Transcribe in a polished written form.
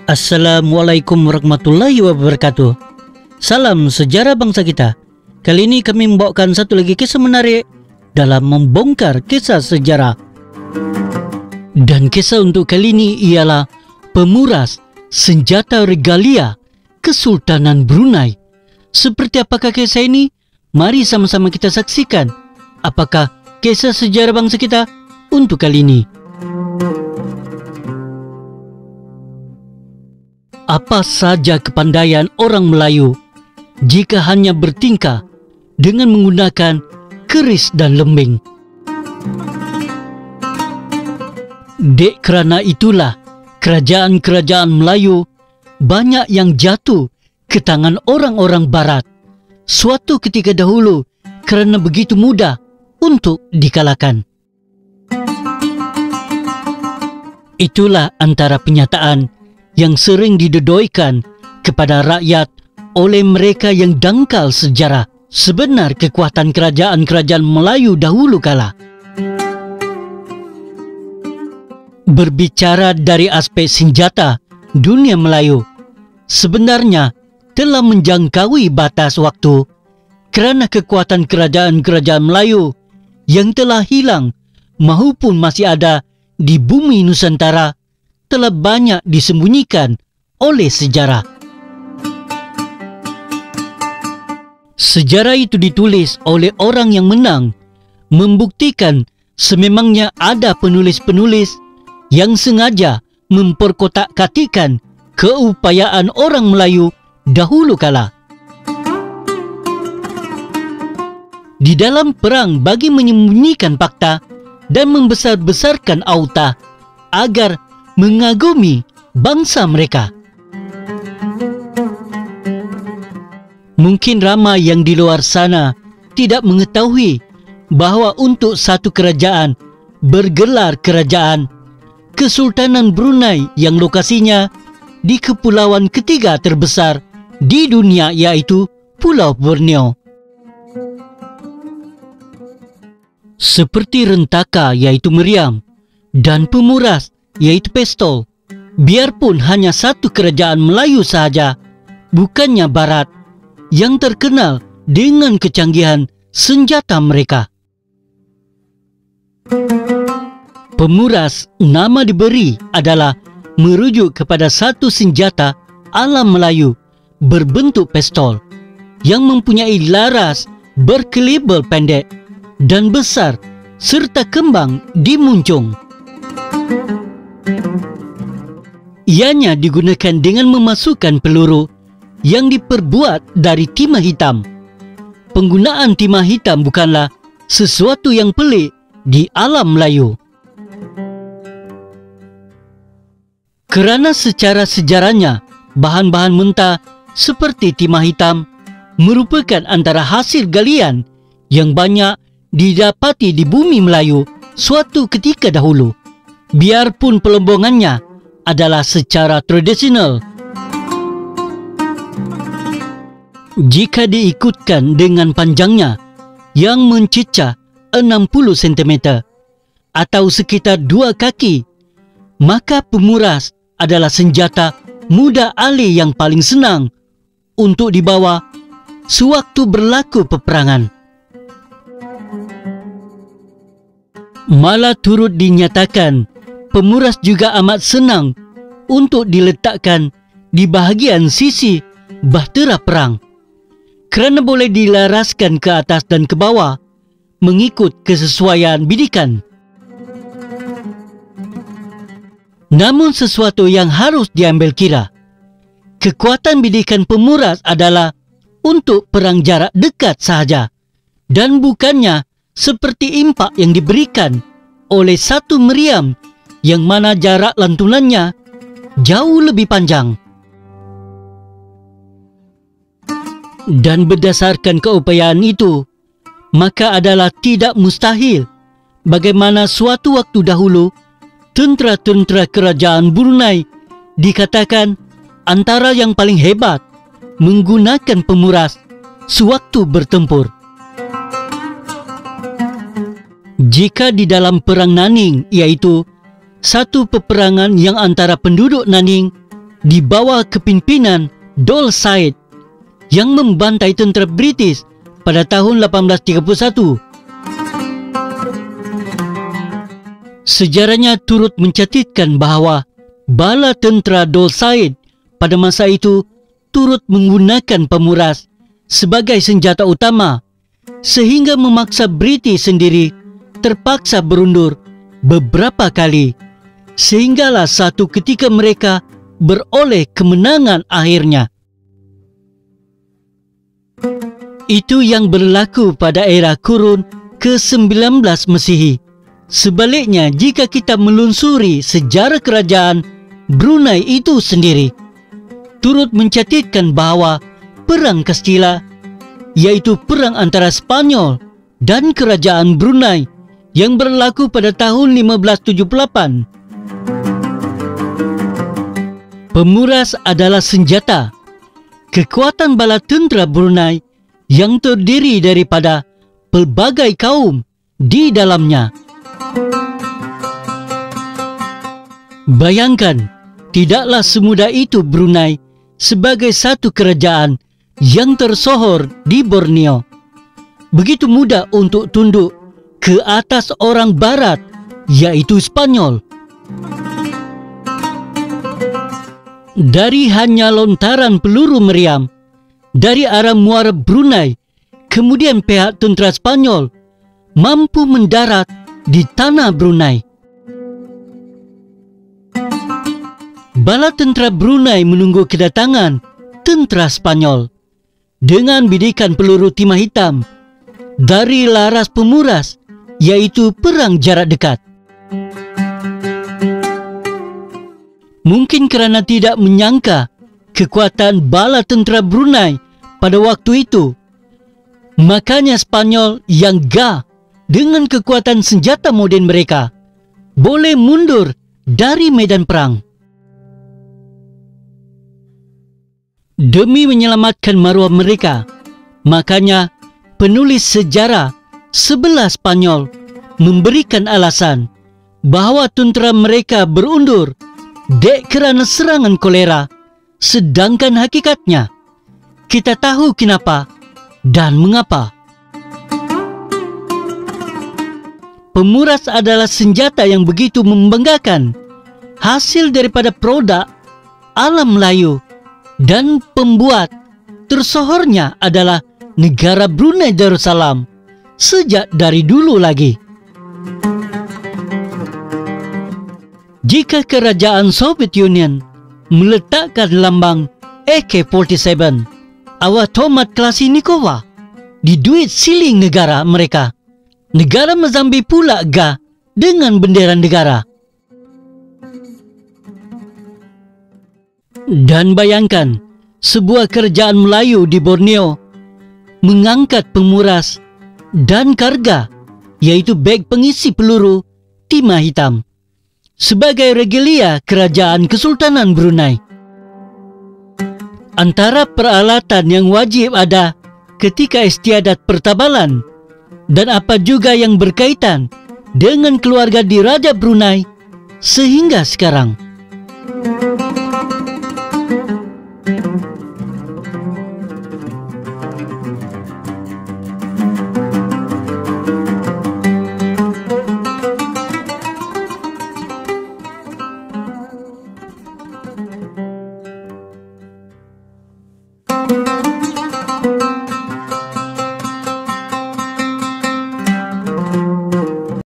Assalamualaikum warahmatullahi wabarakatuh. Salam sejarah bangsa kita. Kali ini kami membawakan satu lagi kisah menarik dalam membongkar kisah sejarah. Dan kisah untuk kali ini ialah pemuras senjata regalia Kesultanan Brunei. Seperti apakah kisah ini? Mari sama-sama kita saksikan apakah kisah sejarah bangsa kita untuk kali ini. Apa saja kepandaian orang Melayu jika hanya bertingkah dengan menggunakan keris dan lembing. Dek kerana itulah kerajaan-kerajaan Melayu banyak yang jatuh ke tangan orang-orang Barat suatu ketika dahulu kerana begitu mudah untuk dikalahkan. Itulah antara penyataan yang sering didedoikan kepada rakyat oleh mereka yang dangkal sejarah sebenar kekuatan kerajaan-kerajaan Melayu dahulu kala. Berbicara dari aspek senjata, dunia Melayu sebenarnya telah menjangkaui batas waktu kerana kekuatan kerajaan-kerajaan Melayu yang telah hilang maupun masih ada di bumi Nusantara telah banyak disembunyikan oleh sejarah. Sejarah itu ditulis oleh orang yang menang, membuktikan sememangnya ada penulis-penulis yang sengaja memperkotak-katikan keupayaan orang Melayu dahulu kala. Di dalam perang bagi menyembunyikan fakta dan membesar-besarkan auta agar mengagumi bangsa mereka. Mungkin ramai yang di luar sana tidak mengetahui bahawa untuk satu kerajaan bergelar kerajaan Kesultanan Brunei yang lokasinya di kepulauan ketiga terbesar di dunia iaitu Pulau Borneo. Seperti rentaka iaitu meriam dan pemuras iaitu pistol, biarpun hanya satu kerajaan Melayu sahaja, bukannya Barat, yang terkenal dengan kecanggihan senjata mereka. Pemuras nama diberi adalah merujuk kepada satu senjata alam Melayu berbentuk pistol yang mempunyai laras berkelibel pendek dan besar serta kembang di muncung. Ianya digunakan dengan memasukkan peluru yang diperbuat dari timah hitam. Penggunaan timah hitam bukanlah sesuatu yang pelik di alam Melayu. Kerana secara sejarahnya, bahan-bahan mentah seperti timah hitam merupakan antara hasil galian yang banyak didapati di bumi Melayu suatu ketika dahulu. Biarpun pelembungannya adalah secara tradisional. Jika diikutkan dengan panjangnya yang mencecah 60 cm atau sekitar 2 kaki, maka pemuras adalah senjata mudah alih yang paling senang untuk dibawa sewaktu berlaku peperangan. Malah turut dinyatakan pemuras juga amat senang untuk diletakkan di bahagian sisi bahtera perang kerana boleh dilaraskan ke atas dan ke bawah mengikut kesesuaian bidikan. Namun sesuatu yang harus diambil kira, kekuatan bidikan pemuras adalah untuk perang jarak dekat sahaja dan bukannya seperti impak yang diberikan oleh satu meriam yang mana jarak lantunannya jauh lebih panjang. Dan berdasarkan keupayaan itu, maka adalah tidak mustahil bagaimana suatu waktu dahulu tentera-tentera kerajaan Brunei dikatakan antara yang paling hebat menggunakan pemuras sewaktu bertempur. Jika di dalam perang Naning, iaitu satu peperangan yang antara penduduk Naning di bawah kepimpinan Dol Said yang membantai tentera British pada tahun 1831. Sejarahnya turut mencatatkan bahawa bala tentera Dol Said pada masa itu turut menggunakan pemuras sebagai senjata utama, sehingga memaksa British sendiri terpaksa berundur beberapa kali, sehinggalah satu ketika mereka beroleh kemenangan akhirnya. Itu yang berlaku pada era kurun ke-19 Masihi. Sebaliknya, jika kita melusuri sejarah kerajaan Brunei itu sendiri, turut mencatatkan bahawa Perang Kastila, yaitu perang antara Spanyol dan kerajaan Brunei yang berlaku pada tahun 1578. Pemuras adalah senjata, kekuatan bala tentera Brunei yang terdiri daripada pelbagai kaum di dalamnya. Bayangkan, tidaklah semudah itu Brunei sebagai satu kerajaan yang tersohor di Borneo begitu mudah untuk tunduk ke atas orang barat, yaitu Spanyol. Dari hanya lontaran peluru meriam dari arah muara Brunei, kemudian pihak tentera Spanyol mampu mendarat di tanah Brunei. Bala tentera Brunei menunggu kedatangan tentera Spanyol dengan bidikan peluru timah hitam dari laras pemuras, yaitu perang jarak dekat. Mungkin kerana tidak menyangka kekuatan bala tentera Brunei pada waktu itu, makanya Spanyol yang gah dengan kekuatan senjata moden mereka boleh mundur dari medan perang. Demi menyelamatkan maruah mereka, makanya penulis sejarah sebelah Spanyol memberikan alasan bahawa tentera mereka berundur dek kerana serangan kolera, sedangkan hakikatnya kita tahu kenapa dan mengapa. Pemuras adalah senjata yang begitu membanggakan, hasil daripada produk alam Melayu, dan pembuat tersohornya adalah negara Brunei Darussalam sejak dari dulu lagi. Jika kerajaan Soviet Union meletakkan lambang AK-47 automat Kalashnikov di duit siling negara mereka, negara Mozambik pula gah dengan bendera negara. Dan bayangkan, sebuah kerajaan Melayu di Borneo mengangkat pemuras dan karga, yaitu beg pengisi peluru timah hitam, sebagai regalia kerajaan Kesultanan Brunei. Antara peralatan yang wajib ada ketika istiadat pertabalan dan apa juga yang berkaitan dengan keluarga di Raja Brunei sehingga sekarang.